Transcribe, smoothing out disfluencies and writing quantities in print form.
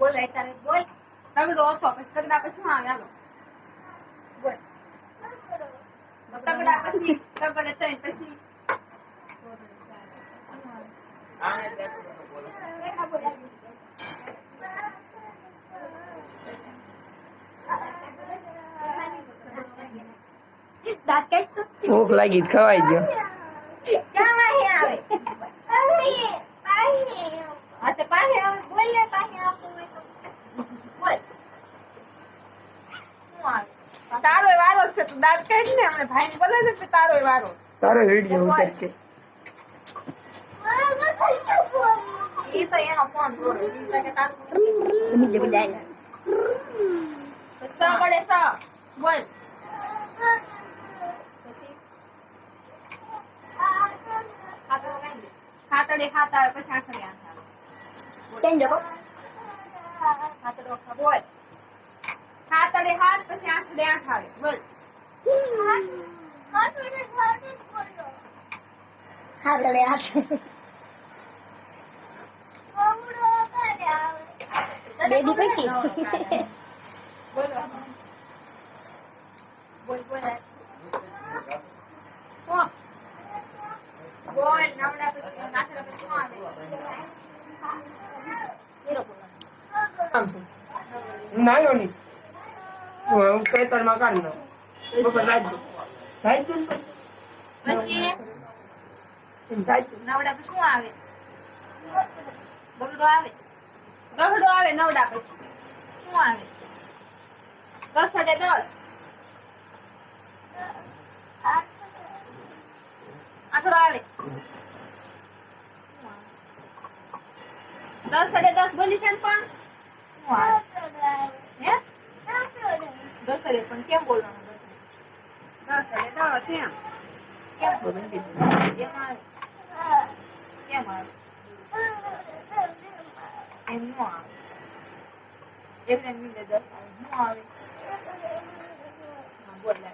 બોલાય તારે બોલ તગડો હતો પછી તગડા પછી શું આવે હાલો બોલ તગડા પછી તગડે ચાઈ પછી આને તે બોલો કેમ બોલે દાંત કાઢ તો ભૂખ લાગી ખવાઈ ગયો ક્યાં વાહે આવે આ તે પાહે આવે બોલ લે પાહે આવતો હોય તો બોલ હું આવે તારો વારો છે તું દાંત કાઢ ને આપણે ભાઈને બોલાવે છે તારો વારો તારો વિડિયો ઉતરશે ઈ તો એનો ફોન કરો ઈ તો કે તારું બીજે બજાય પછી કરે તો બોલ પછી ખાતડે ખાતા પછી આખરે આખા કેમ જકો ખાતડો ખા બોલ ખાતડે હાથ પછી આખરે આખ આવે બોલ ખાતડે હાથ બેદી પછી બોલો બોલ બોલ બોલ નવડા પછી નાખડા પછી શું આવે હીરો બોલ નાયો ની હું ખેતર માં કાઢ નો બપોર લાગજો જાય પછી નવડા પછી શું આવે ગગડો આવે નવડા પછી શું આવે 10 * 10 આખડો આવે 10 * 10 બોલી છે પણ શું આવે હે 10 પણ કેમ બોલવાનું 10 * 10 કેમ બોલવાનું એમાં કેમ આવે એમ નો આવે એટલે મિલે 10 આવે શું આવે હા બોલ લે